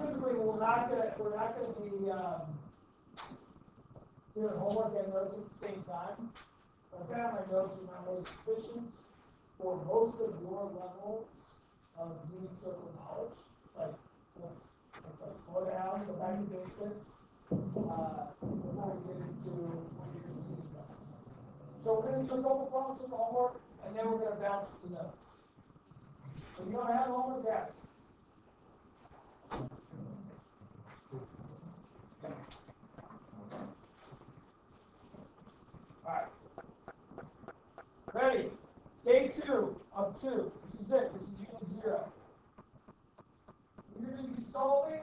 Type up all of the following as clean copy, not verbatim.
Typically, we're not gonna be doing homework and notes at the same time. But I found my notes are not really sufficient for most of your levels of unit circle knowledge. Let's slow down, go back to basics before we get into what you're going to see next. So we're going to do a couple problems of homework, and then we're going to bounce the notes. So you don't have homework yet. All right. Ready? Day 2 of 2. This is it. This is unit 0. You're going to be solving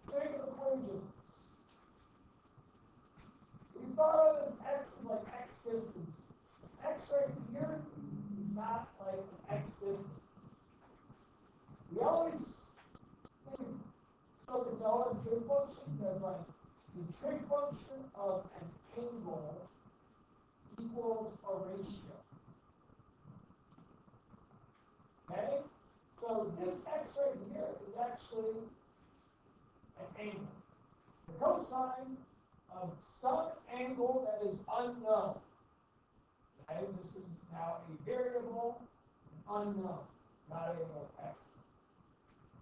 trig equations. We thought of as x is like x distance. X right here is not like an x distance. We always think so to tell in trig functions as like the trig function of an angle equals a ratio. Okay? So this x right here is actually an angle. The cosine of some angle that is unknown. Okay? This is now a variable, unknown, not a x.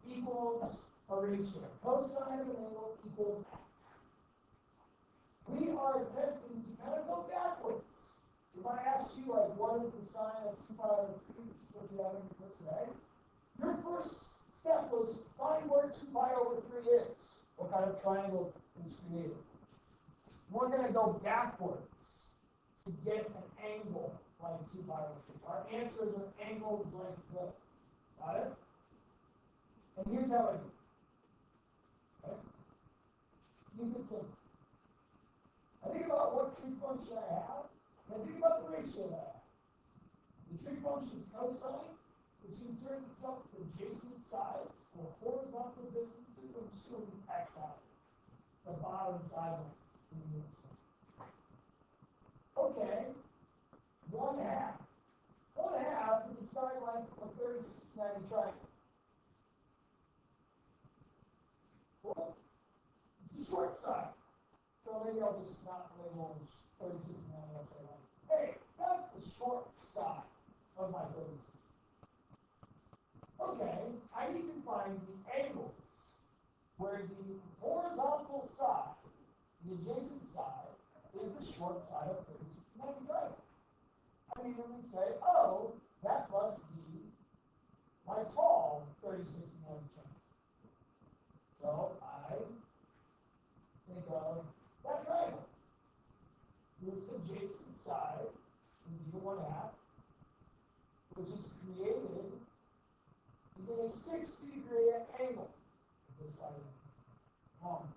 Equals a ratio. Cosine of an angle equals x. We are attempting to kind of go backwards. If I ask you, like, what is the sine of 2 pi over 3, this is what you have in your course today. Your first step was find where 2 pi over 3 is. What kind of triangle is created? We're going to go backwards to get an angle like 2 pi over 3. Our answers are angles like this. Got it? And here's how I do it. Okay? Keep it simple. I think about what trig function I have, and I think about the ratio that I have. The trig function is cosine, which inserts itself to adjacent sides or horizontal distances, and just going to x out the bottom sideline in the unit circle. Okay, 1/2. 1/2 is the side length of a 30-60-90 triangle. Well, it's the short side. So maybe I'll just not label 30-60-90. I'll say, like, hey, that's the short side of my 30-60. Okay, I need to find the angles where the horizontal side, the adjacent side, is the short side of 30-60-90 triangle. I immediately say, oh, that must be my tall 30-60-90 triangle. So I think of that triangle, whose adjacent side would be 1/2, which is created using a 60-degree angle. This side is long.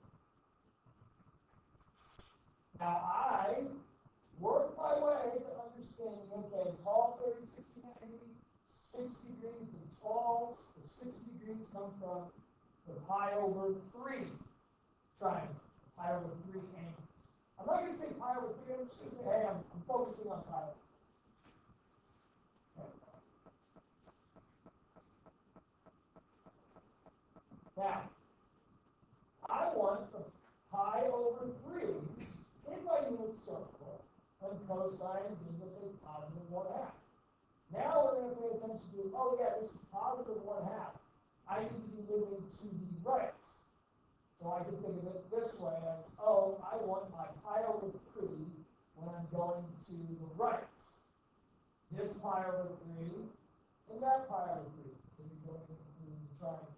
Now I work my way to understanding, okay, tall 30-60-90, 6 degrees, the talls, the 6 degrees come from the pi over 3 triangles, pi over 3 angles. I'm not going to say pi over 3, I'm just going to say, hey, I'm focusing on pi over 3. Okay. Now, I want the pi over 3 in my unit circle, and cosine gives us a positive 1/2. Now we're going to pay attention to, oh yeah, this is positive 1/2. I need to be moving to the right. So I can think of it this way as, oh, I want my pi over 3 when I'm going to the right. This pi over 3 and that pi over 3 because we're going through the triangle.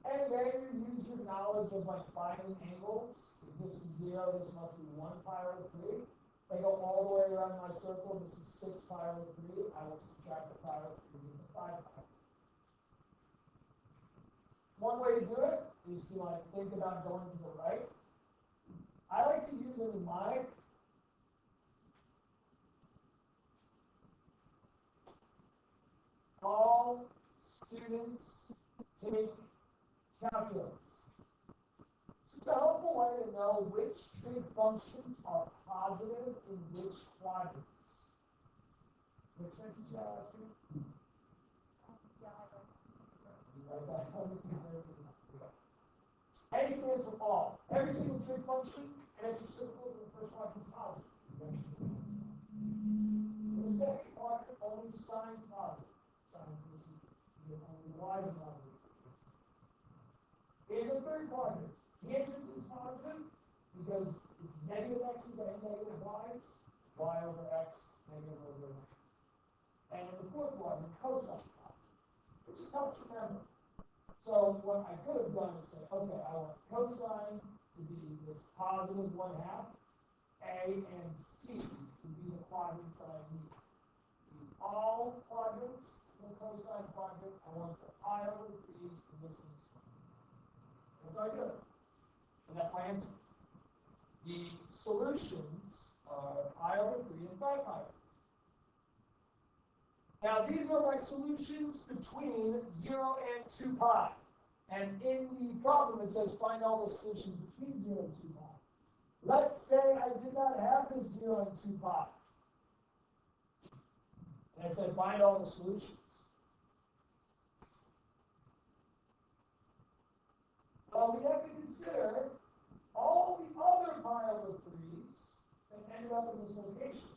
And then you use your knowledge of like finding angles. If this is 0, this must be 1 pi over 3. If I go all the way around my circle, this is 6 pi over 3. I will subtract the pi over 3 into 5 pi. One way to do it is to like think about going to the right. I like to use a mnemonic. All students take calculus. It's just a helpful way to know which trig functions are positive in which quadrants. Which sense did you have last year? Write that down. A stands for all. Every single trig function and its reciprocals in the first quadrant is positive. In the second quadrant, only signs positive. Signs only y is positive. In the third quadrant, tangent is positive because it's negative x's and negative y's, y over x, negative over x. And in the fourth quadrant, cosine is positive. It just helps remember. So what I could have done is say, okay, I want cosine to be this positive 1/2, A and C to be the quadrants that I need. In all quadrants, in the cosine quadrant, I want the pi over the 3's and this and this. That's how I do it. And that's my answer. The solutions are pi over 3 and 5 pi over 3. Now, these are my solutions between 0 and 2 pi. And in the problem, it says find all the solutions between 0 and 2 pi. Let's say I did not have this 0 and 2 pi. And I said find all the solutions. Well, we have to consider all the other pi over 3's that ended up in this location.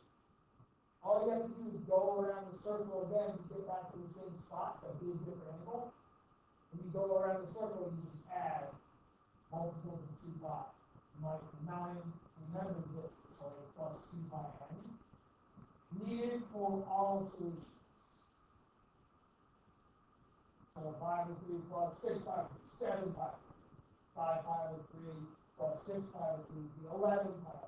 All you have to do is go around the circle again to get back to the same spot, but do a different angle. When you go around the circle, you just add multiples of 2 pi. Like 9, remember this, so plus 2 pi n. Needed for all solutions. So 5 over 3 plus 6 pi over 3, 7 pi. 5 pi over 3 plus 6 pi over 3 would be 11 pi.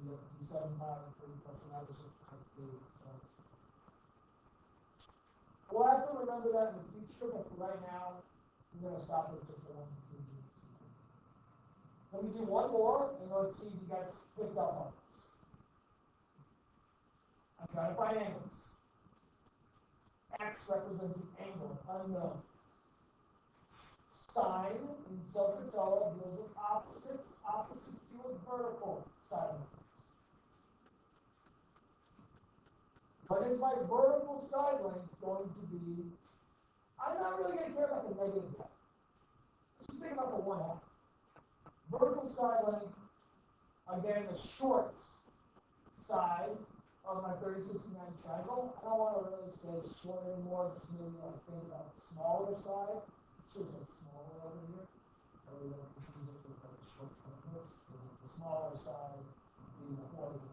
You have to do 7 pi over 3 plus another 6 pi over 3. So we'll have to remember that in the future, but for right now, I'm going to stop with just the 1, 2, 3. Let me do one more, and let's see if you guys picked up on this. I'm trying to find angles. X represents an angle, unknown. Sine in SOHCAHTOA deals with opposites. Opposites deal with vertical side lengths. What is my vertical side length going to be? I'm not really going to care about the negative yet. Let's just think about the 1/2. Vertical side length, again, the short side of my 3069 triangle. I don't want to really say short anymore, just maybe like think about the smaller side. Should have said smaller over here. I really don't confuse it with like the short triangles. The smaller side being the horizontal.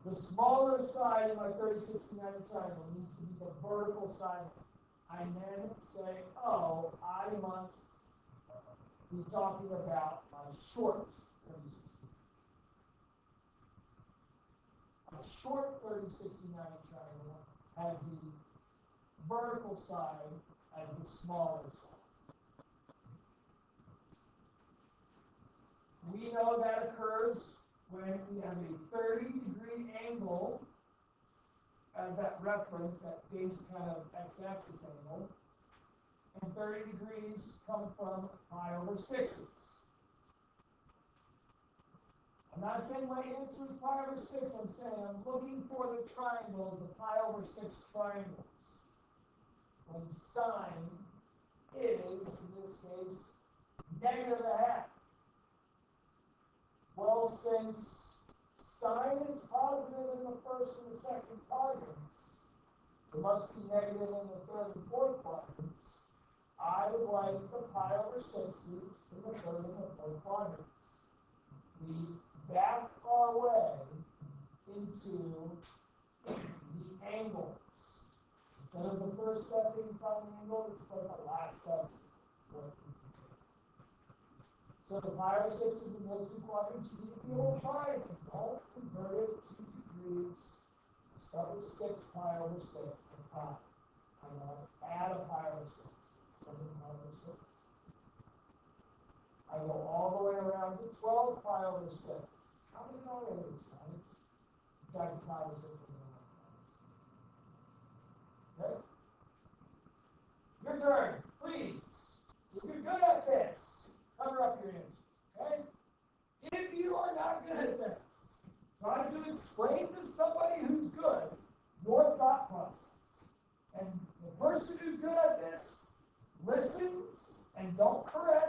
The smaller side in my 3069 triangle needs to be the vertical side. I then say, oh, I must be talking about my short 3069. My short 3069 triangle has the vertical side as the smaller side. We know that occurs when we have a 30-degree angle as that reference, that base kind of x-axis angle, and 30 degrees come from pi over 6's. I'm not saying my answer is pi over 6, I'm saying I'm looking for the triangles, the pi over 6 triangles. When sine is, in this case, negative 1/2. Well, since sine is positive in the first and the second quadrants, it must be negative in the third and fourth quadrants. I would like the pi over 6's in the third and the fourth quadrants. We back our way into the angles. Instead of the first step being find the angle, it's like the last step. So the pi over 6's in those two quadrants, you need to be able to find it. Don't convert it to degrees. Start with 6 pi over 6 as pi. I want to add a pi over 6. 7 pi over 6. I go all the way around to 12 pi over 6. How many are there, guys? Subtract pi over 6 and okay? Your turn, please. If you're good at this, cover up your answers, okay? If you are not good at this, try to explain to somebody who's good your thought process. And the person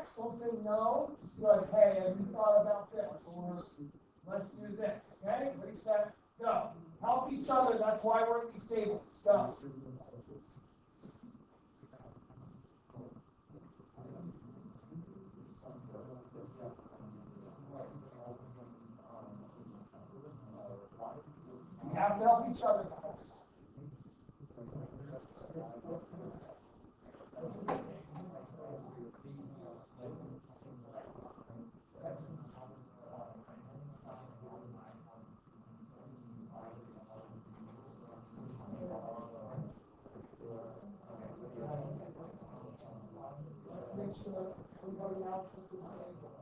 X. Don't say no. Just be like, hey, have you thought about this? Or let's do this. Okay? Reset. Go. Help each other. That's why we're in these tables. Go. We have to help each other, guys. Let's make sure everybody else is the same.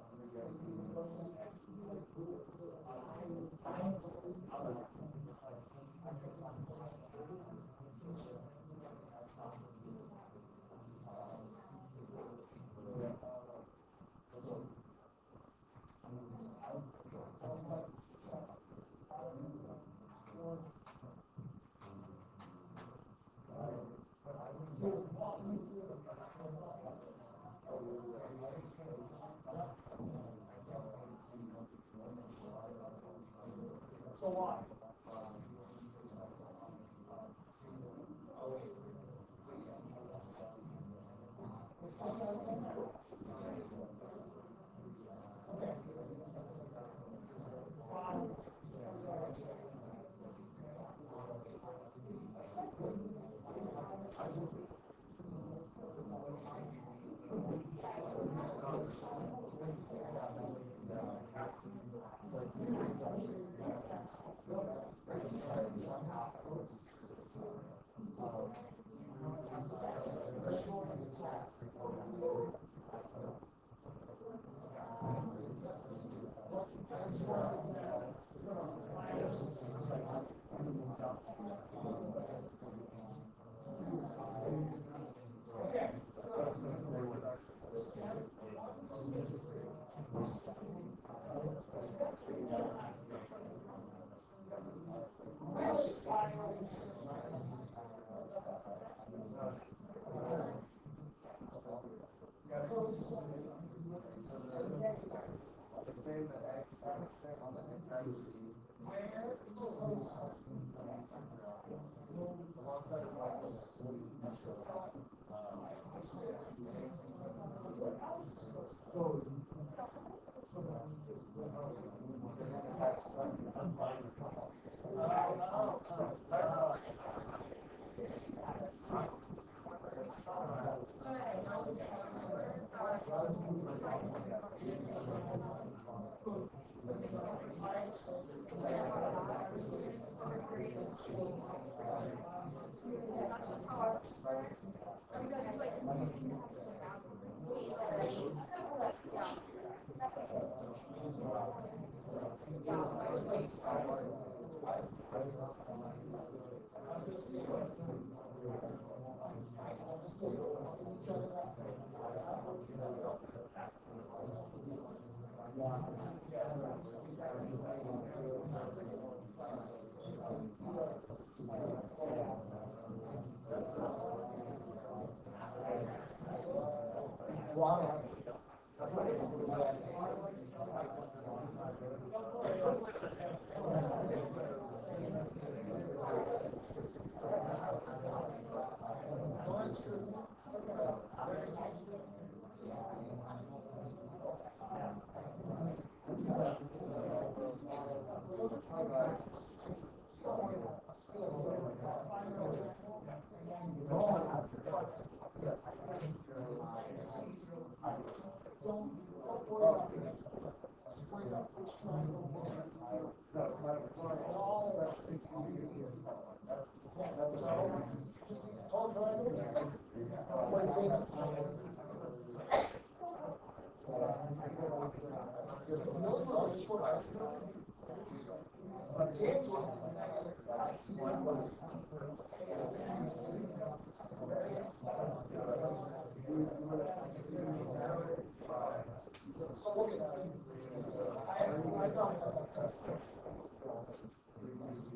So why?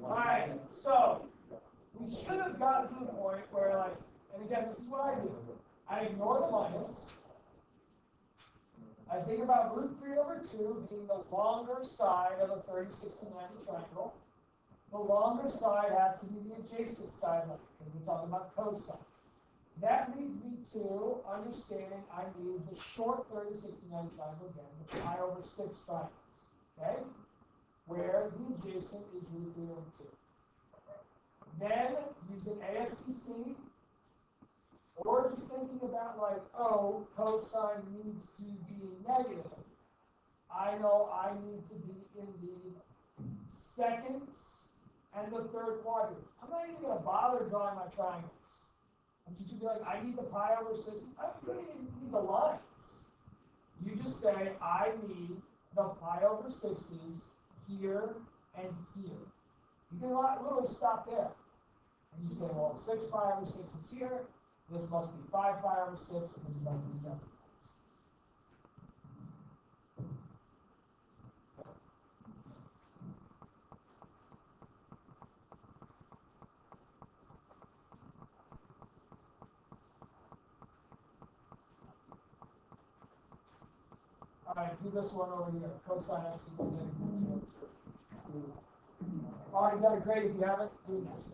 Alright, so we should have gotten to the point where, like, and again, this is what I do. I ignore the minus, I think about root 3 over 2 being the longer side of a 30, 60, 90 triangle. The longer side has to be the adjacent side length, because we're talking about cosine. That leads me to understanding I need the short 30, 60, 90 triangle again, the pi over 6 triangles, okay? Where the adjacent is root 3 over 2. Then, using ASTC, or just thinking about like, oh, cosine needs to be negative. I know I need to be in the second and the third quadrants. I'm not even going to bother drawing my triangles. I'm just going to be like, I need the pi over 6. I don't even need the lines. You just say, I need the pi over 6's here and here. You can literally stop there. And you say, well, 6 pi over 6 is here. This must be 5 pi over 6, and this must be 7 pi over 6. All right, do this one over here. Cosine x equals negative 2. Already done it, great. If you haven't, do next.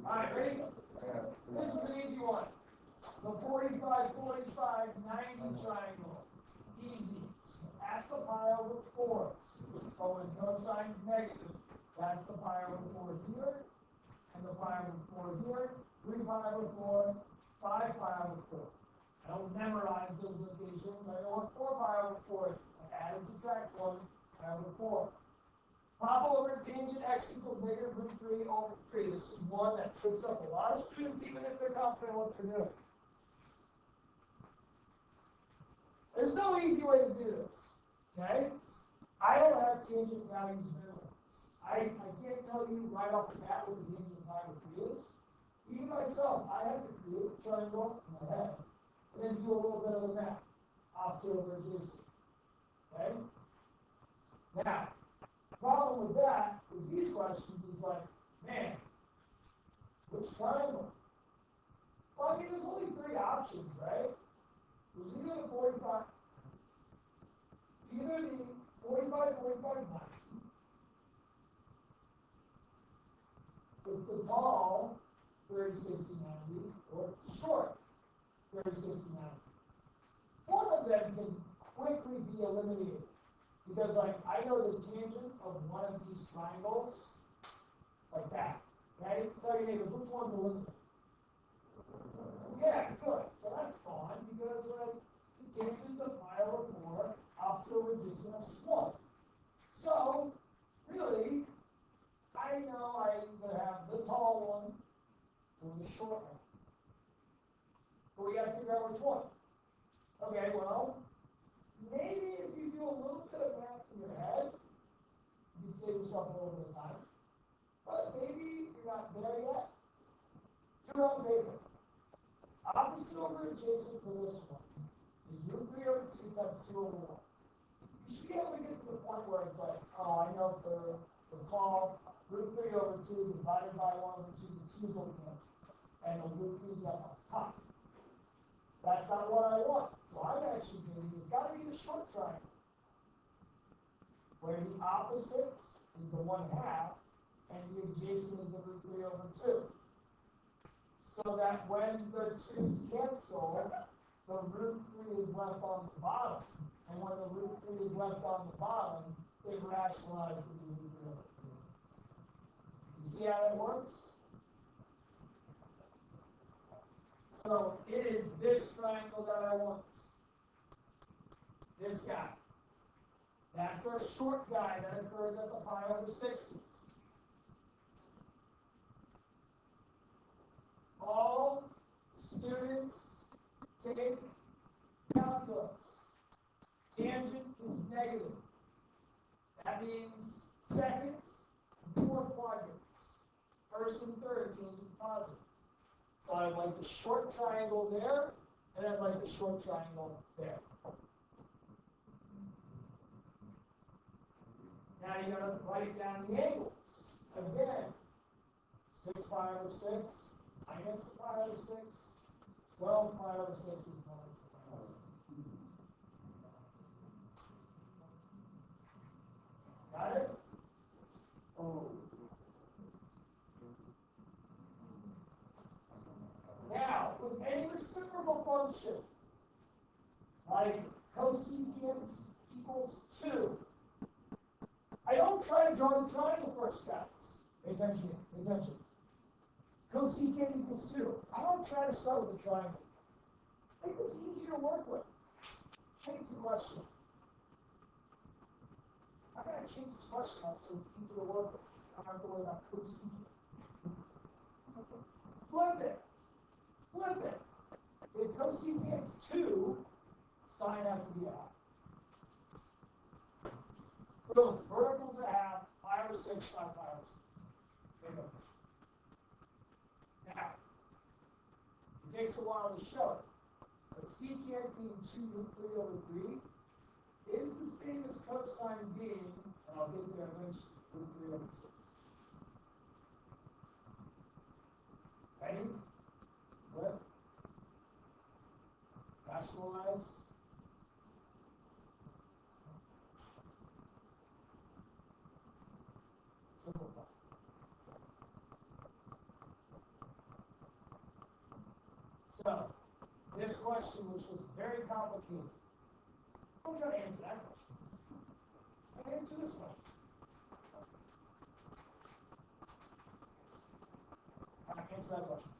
All right, ready? This is an easy one. The 45, 45, 90 triangle. Easy. At the pi over 4. But when cosine's negative, that's the pi over 4 here, and the pi over 4 here, 3 pi over 4, 5 pi over 4. I don't memorize those locations. I know what 4 pi over 4 is. I add and subtract 1 pi over 4. Pop over tangent x equals negative root 3 over 3. This is one that trips up a lot of students, even if they're confident in what they're doing. There's no easy way to do this, okay? I don't have tangent values memorized. I can't tell you right off the bat what the tangent value is. Even myself, I have to create a triangle in my head, and then do a little bit of the math. Opposite over adjacent, okay? Now, the problem with that, with these questions, is like, man, which triangle? Well, I mean, there's only 3 options, right? There's either the 45, it's either the 45, 45, 90. It's the tall 30, 60, 90, or it's the short 30, 60, 90. One of them can quickly be eliminated. Because, like, I know the tangent of one of these triangles, like that, right? Tell your neighbors, which one's eliminated? Yeah, good. So that's fine, because, like, the tangents of pi over 4, opposite over adjacent, is 1. So, really, I know I either have the tall one or the short one. But we got to figure out which one. Okay, well, maybe if you do a little bit of math in your head, you can save yourself a little bit of time. But maybe you're not there yet. Do it on paper. Opposite over adjacent for this one is root 3 over 2 times 2 over 1. You should be able to get to the point where it's like, oh, I know for tall, root 3 over 2 divided by 1 over 2, the 2's will cancel. And the root 3's up on top. That's not what I want. So I'm actually thinking it's got to be the short triangle, where the opposite is the 1/2, and the adjacent is the root 3 over 2. So that when the 2's cancel, the root 3 is left on the bottom. And when the root 3 is left on the bottom, it rationalizes the root 3 over 2. You see how that works? So it is this triangle that I want. This guy. That's our short guy that occurs at the pi over 6s. All students take calculus. Tangent is negative. That means seconds and fourth quadrants. First and third, tangent is positive. So I'd like the short triangle there, and I'd like the short triangle there. Now you gotta write down the angles. Again, 6 pi over 6 minus pi over 6, 12 pi over 6 is minus pi over 6. Got it? Oh. Now, with any reciprocal function, like cosecant equals 2, I don't try to draw the triangle first, guys. Pay attention here. Pay attention. Cosecant equals 2. I don't try to start with the triangle. Make this easier to work with. Change the question. How can I change this question up so it's easier to work with? I don't have to worry about cosecant. Flip it. Flip it. If cosecant's 2, sine has to be out. Boom. Vertical's a half, pi over 6, 5 pi over 6. There you go. Now, it takes a while to show it, but secant being 2 root 3 over 3 is the same as cosine being, and I'll get there eventually, root 3 over 2. Ready? Flip. Rationalize. Simplify. So, this question, which was very complicated, don't try to answer that question. I answer this question. Answer that question.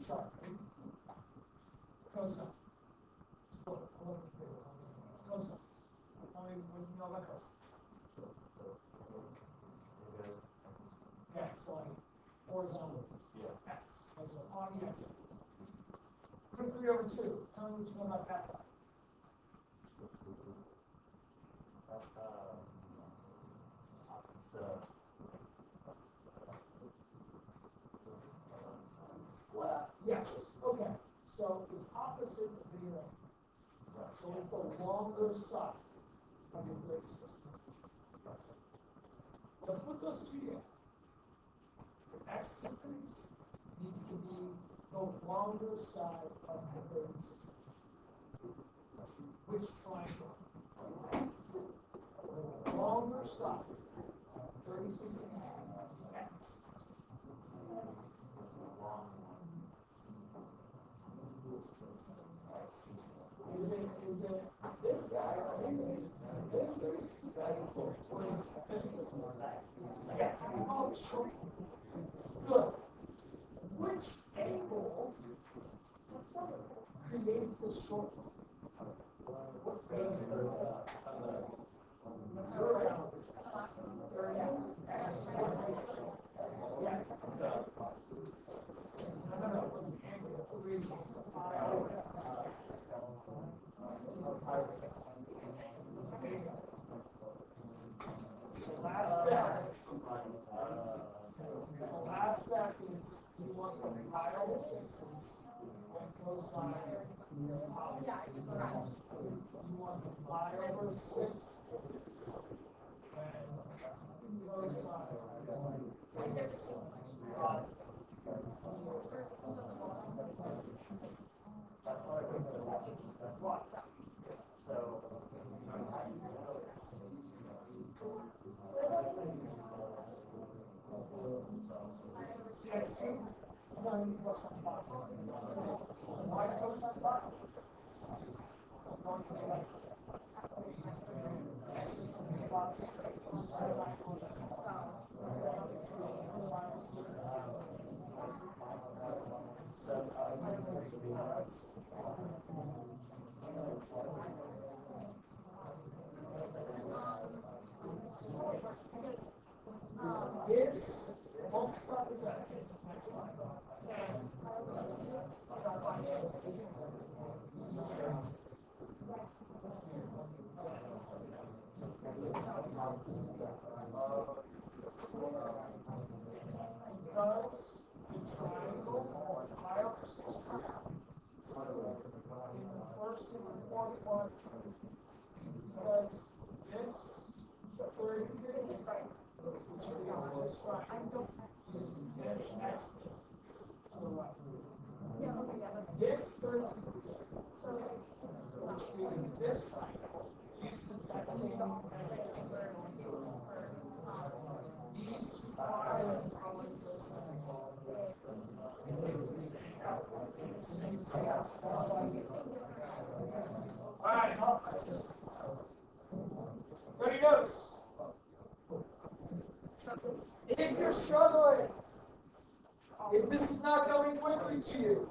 Sharp, right? Cosine. Split. Cosine. Tell me what you know about cosine. Okay, so like horizontal. Yeah. X. Okay, so on the x. Root 3 over 2. Tell me what you know about that. Well, yes. Okay. So it's opposite the rear end. Right. So it's the longer side of your grade system. Let's put those two together. X distance needs to be the longer side of the grade system. Which triangle? The longer side. 36 and a half. X. Is it this guy or this 36 guy? Yes. Oh, sure. Good. Which angle creates the short one? What's the angle? Yes. No. What's the angle? The last step is you want the pi over 6s and cosine is positive. You want the pi over 6 and cosine is positive. What? So, Yes. Design cosine box. Why is cosine box? Going to the right. X is in the box. This multiply this out. Next one. Because the triangle or pi over 6 in the first and the fourth one, because this 30 degrees is right. Which is this triangle is this x distance to the right. This 30 degrees, which means this triangle uses that same x distance. These two triangles Alright, Ready notes. If you're struggling, if this is not coming quickly to you,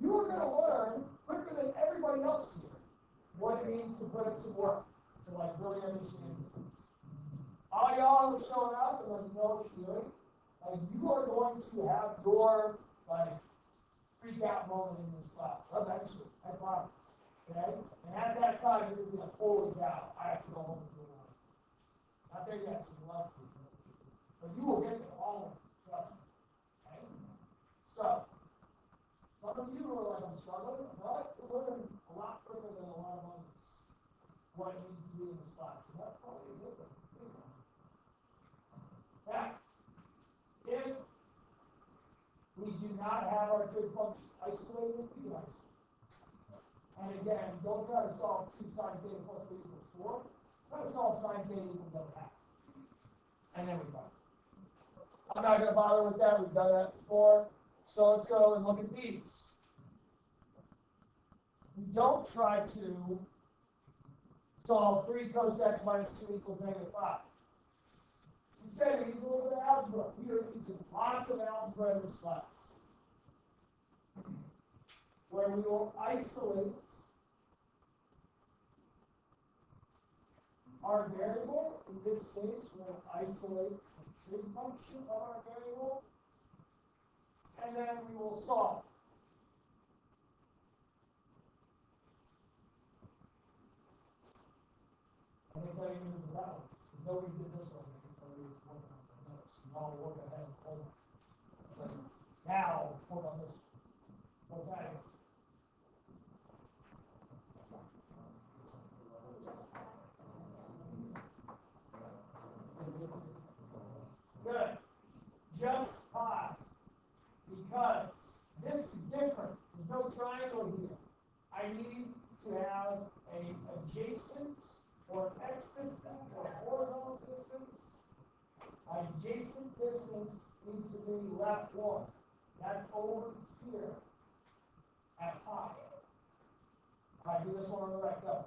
you are going to learn quicker than everybody else here what it means to put in some work to like really understand things. All y'all who are showing up and like know what you're doing, like you are going to have your like freak out moment in this class. Eventually, I promise. Okay? And at that time you're gonna be like, holy cow, I have to go home and do it. Not there yet, so you love me. But you will get to all of it, trust me. Okay? So some of you are like, I'm struggling, but you're learning a lot quicker than a lot of others what it means to be in this class. So that's probably a good thing. Now, if we do not have our trig function isolated, we can isolate. And again, don't try to solve 2 sine theta plus 3 equals 4. Try to solve sine theta equals 1/2. And then we go. I'm not going to bother with that. We've done that before. So let's go and look at these. We don't try to solve 3 cos x minus 2 equals -5. Instead, we use a little bit of algebra. We are using lots of algebra in this class, where we will isolate our variable. In this case, we'll isolate the trig function of our variable, and then we will solve. I can tell you the balance. Nobody did this one. I'll work ahead. Now, hold on this. What's that? Good. Just pi. Because this is different. There's no triangle here. I need to have an adjacent or an x distance or a horizontal distance. Adjacent distance needs to be left 1. That's over here at pi. I do this one on the right, go.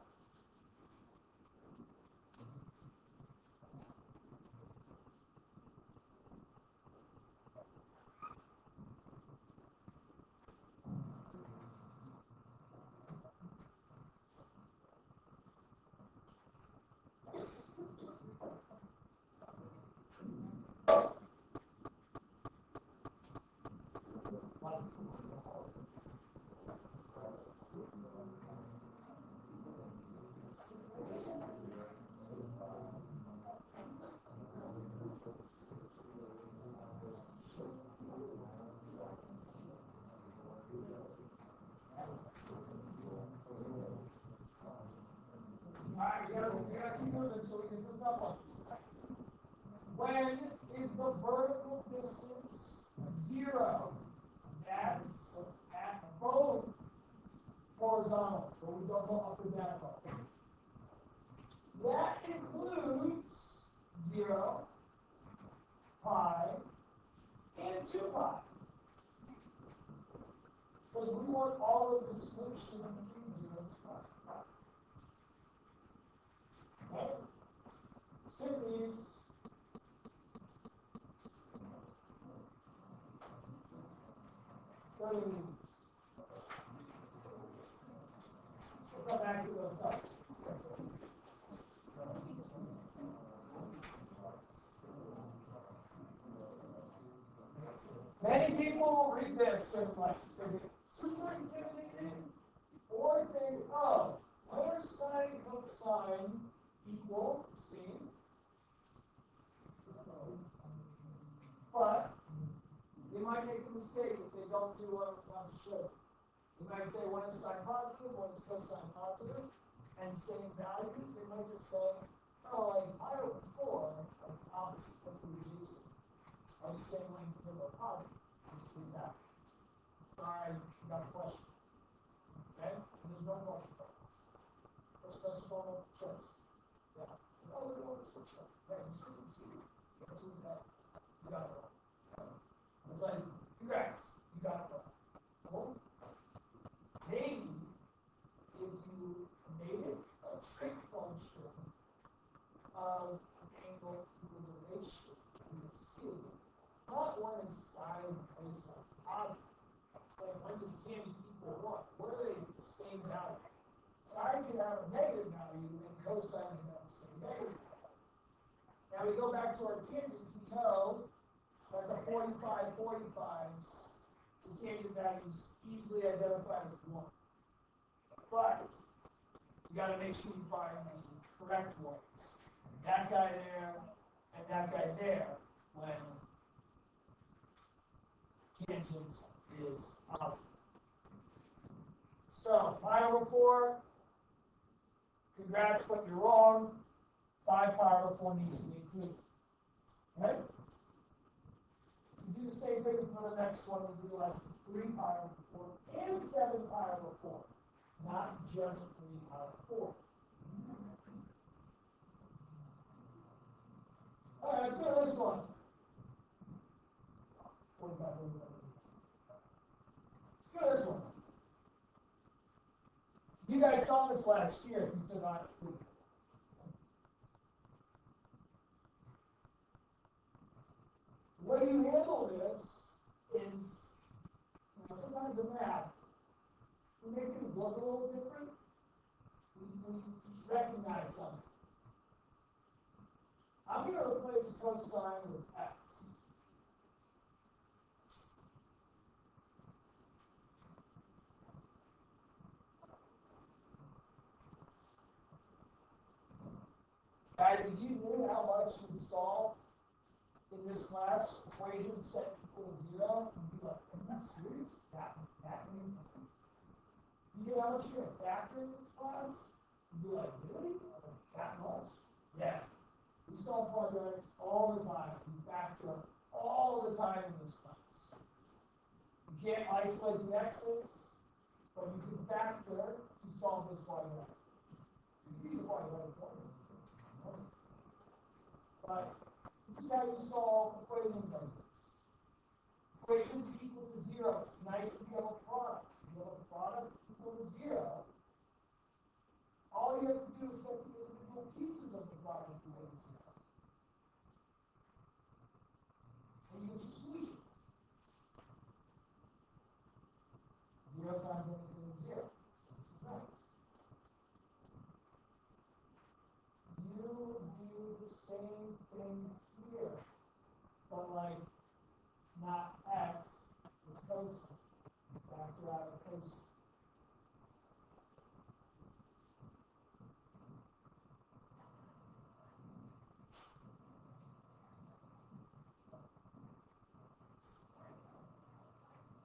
Alright, we gotta keep moving so we can do tough ones. When is the vertical distance 0? That's at both horizontals. So we don't go up and down. 2 pi. Because we want all of the solution between 0 and 2 pi. Okay? Skip these. Go to these. We'll come back to those thoughts. Many people read this and like they get super intimidated, or think, oh, where sine and cosine equal c. But they might make a mistake if they don't do what I'm about to show. You might say one is sine positive, one is cosine positive, and same values. They might just say, oh, like pi over 4, like opposite of the adjacent, are the same length of the positive. Just read that. Sorry, you got a question. Okay? And there's no question about this. First special form of choice. Yeah. Oh, we want to switch up. Right, you still can see. That's who's that. You got it wrong. It's like, congrats, you got it wrong. Well, maybe if you made it a trig function of an angle equals a ratio, you would see not one is sine and cosine positive. Like when does tangent equal 1? What are they the same value? Sine can have a negative value and cosine can have the same negative value. Now we go back to our tangents, we know that the 45/45s, the tangent value is easily identified as 1. But you got to make sure you find the correct ones. That guy there and that guy there when tangent is positive. So pi over 4, congrats, but you're wrong. 5 pi over 4 needs to be included. Okay? Do the same thing for the next one, we realize it's 3 pi over 4 and 7 pi over 4, not just 3 pi over 4. All right, let's go to this one. Let's go to this one. You guys saw this last year if you took on it. The way you handle this is, sometimes in math, we make things look a little different. We recognize something. I'm going to replace cosine with x. Guys, if you knew how much you would solve in this class, equation set equal to 0, you'd be like, are you serious? That means something. You know how much you're going to factor in this class? You'd be like, really? That much? Yeah. We solve quadratics all the time. We factor all the time in this class. You can't isolate the x's, but you can factor to solve this quadratic. You can use a quadratic formula. But this is how you solve equations like this. Equations equal to 0. It's nice if you have a product. If you have a product equal to 0, all you have to do is set the individual pieces of the product equal to 0. And you get your solutions. 0 times anything is 0. So this is nice. You do the same thing here, but like it's not x, it's cosine. Factor out of cosine.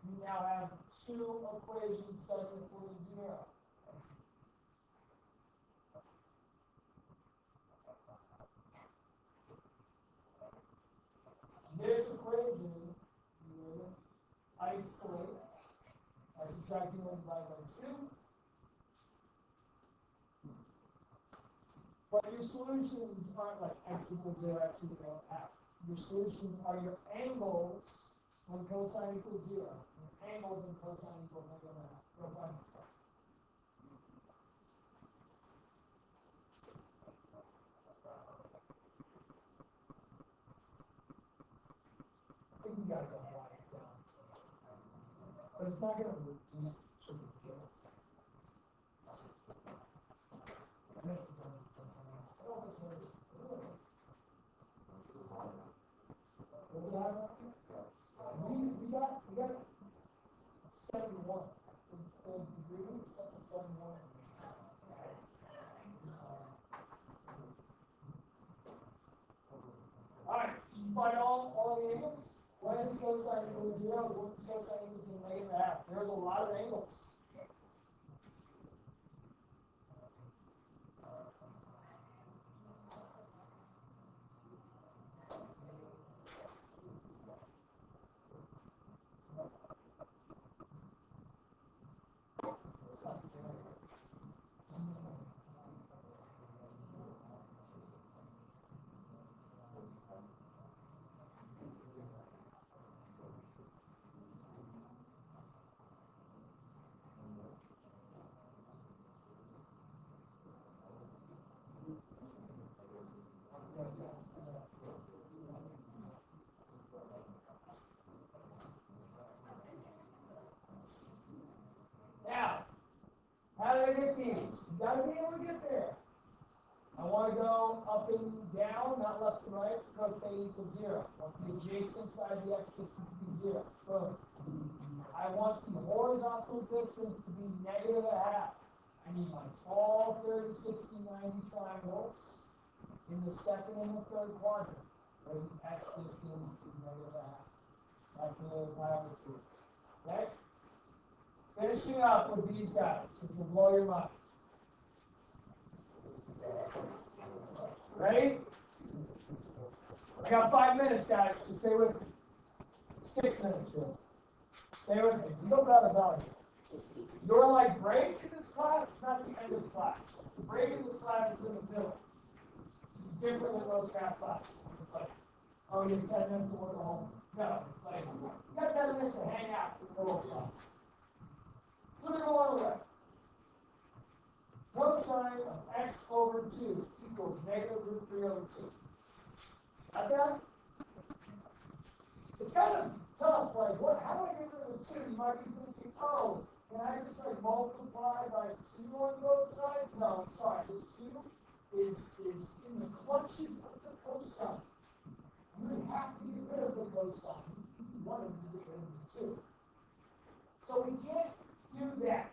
We now have 2 equations set equal to 0. This equation, you isolate by subtracting 1 divided by 2. But your solutions aren't like x equals 0, x equals f. Your solutions are your angles when cosine equals 0. Angles when cosine equals -1/2. Go find it. I think we gotta go y down. But it's not gonna reduce the ridiculous. I miss the done sometimes. I don't miss it. What was that? We got 71. The degree is set to 71. Alright, you find all the angles? When is cosine equal to 0? When is cosine equal to -1/2? There's a lot of angles. Now, how do I get these? You gotta be able to get there. I want to go up and down, not left and right, because they equal 0. I want the adjacent side of the x distance to be 0. Boom. I want the horizontal distance to be -1/2. I need my tall 30, 60, 90 triangles in the second and the third quadrant, where the x distance is -1/2. That's the biography. Okay? Finishing up with these guys, which will blow your mind. Ready? I got 5 minutes, guys, so stay with me. 6 minutes, really. Stay with me. You don't got a value. Your like break in this class is not the end of the class. The break in this class is in the middle. This is different than most math classes. It's like, oh, you have 10 minutes to work at home. No, it's like, you got 10 minutes to hang out with the little class. So we're going to go on the way. Cosine of x over 2 equals -√3/2. Got that? It's kind of tough. Like, what? How do I get rid of the 2? You might be thinking, oh, can I just like multiply by 2 on both sides? No, I'm sorry. This 2 is in the clutches of the cosine. You would have to get rid of the cosine if you wanted to get rid of the 2. So we can't do that.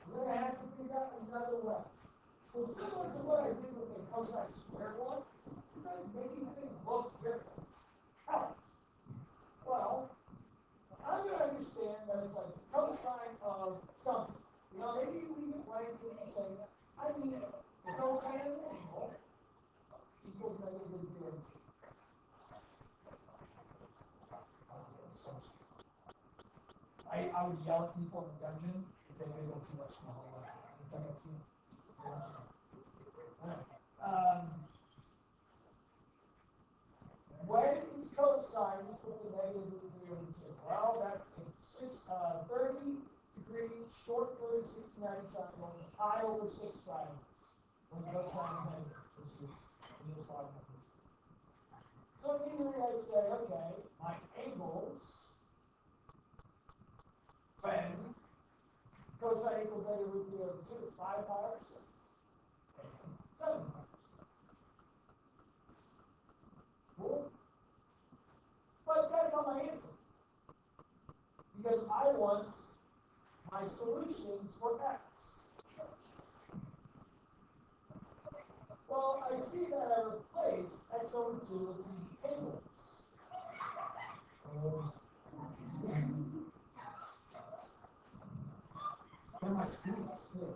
We're going to have to figure out another way. So similar to what I did with the cosine squared one, you guys making things look different. How? Well, I'm going to understand that it's like cosine of something. You know, maybe you leave it blank and you say, I mean, the cosine of an angle equals -0. I would yell at people in the dungeon if they made too much in the hallway. It's like a cute. When is cosine equal to -√3/2? Well, that's a 30-degree short 30, 60, 90 triangle with pi over 6 triangles. When cosine is negative, which is in this 5 numbers. So immediately I say, okay, my angles. When cosine equals -√3/2, it's 5 pi over 6. 7 pi over 6. Cool? But that's not my answer. Because I want my solutions for x. Well, I see that I replace x over 2 with these angles. They're my students, too.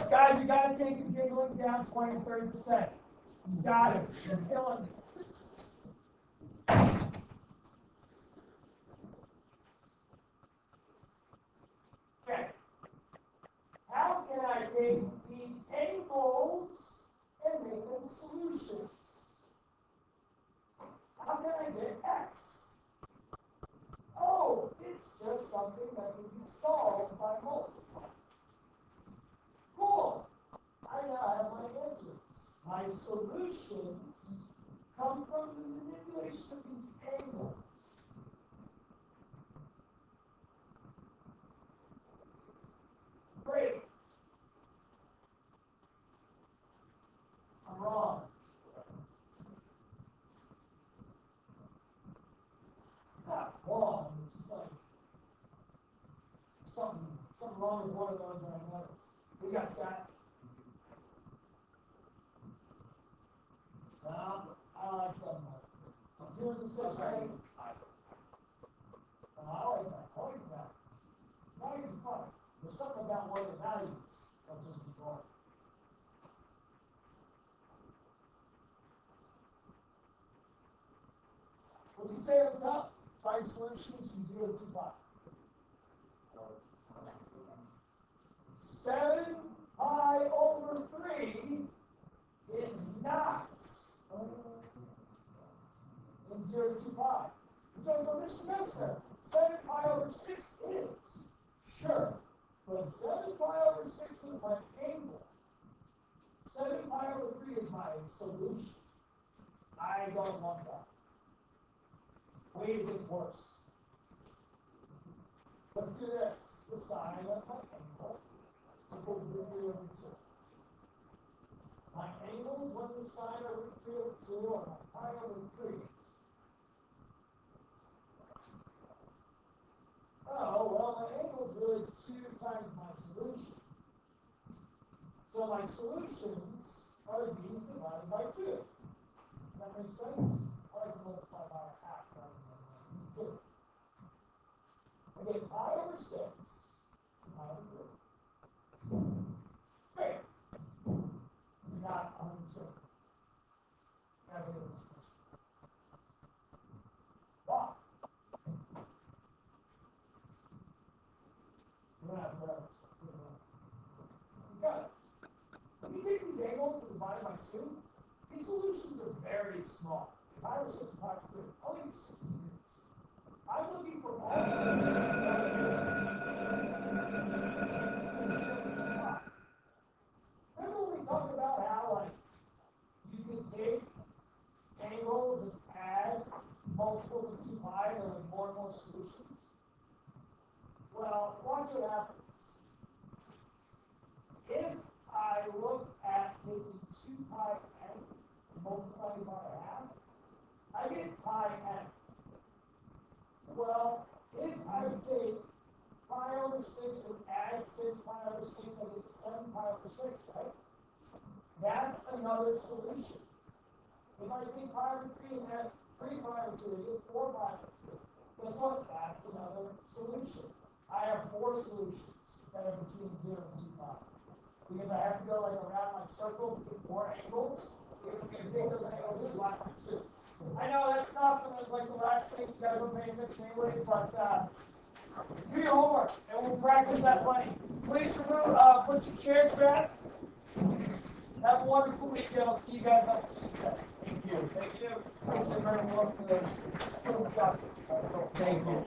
Guys, you got to take the giggling down 20 to 30%. You got it. You're killing me. Okay. How can I take these angles and make them solutions? something that can be solved by multiplying. Cool. I now have my answers. My solutions come from the manipulation of these angles. Great. I'm wrong. Not wrong. It's just like something wrong with one of those that I noticed. We got Scott. No, I like something like that. 0 to 6, right? No, I like that. I like that. Values are fun. There's something about one of the values of just as well. What's he say at the top? Find solutions from 0 to 5. 7 pi over 3 is not in 0 to 5. So, Mr. Mister, 7 pi over 6 is. Sure. But 7 pi over 6 is my angle. 7 pi over 3 is my solution. I don't want that. Wait, it gets worse. Let's do this. The sine of my angle equals root 3 over 2. My angle is when the sine of root 3 over 2 or my pi over 3 is. Oh, well, my angle is really 2 times my solution. So my solutions are these divided by 2. That makes sense? I like to multiply by a half rather than 2. I get pi over 6, pi over 3. Great. You're not 100%. Now get this question. Why? We're not forever. Because when you take these angles and divide by 2, these solutions are very small. Pi over 6 and pi over 3, only 6 units. I'm looking for all solutions. Remember when we talked about how, like, you can take angles and add multiples of 2 pi and like more and more solutions? Well, watch what happens. If I look at taking 2 pi n and multiplying by a half, I get pi n. Well, if I take pi over 6 and add 6 pi over 6, I get 7 pi over 6, right? That's another solution. If I take pi over 3 and add 3 pi over 2, I get 4 pi over 2. Guess what? That's another solution. I have 4 solutions that are between 0 and 2 pi. Because I have to go like around my circle to get more angles. If I'm going to take those angles, just line by 2. I know that's not like the last thing you guys will pay attention anyway, but do your homework and we'll practice that plenty. Please put your chairs back. Have a wonderful week, and I'll see you guys on Tuesday. Thank you. Thank you. Thanks very much for the job. Thank you.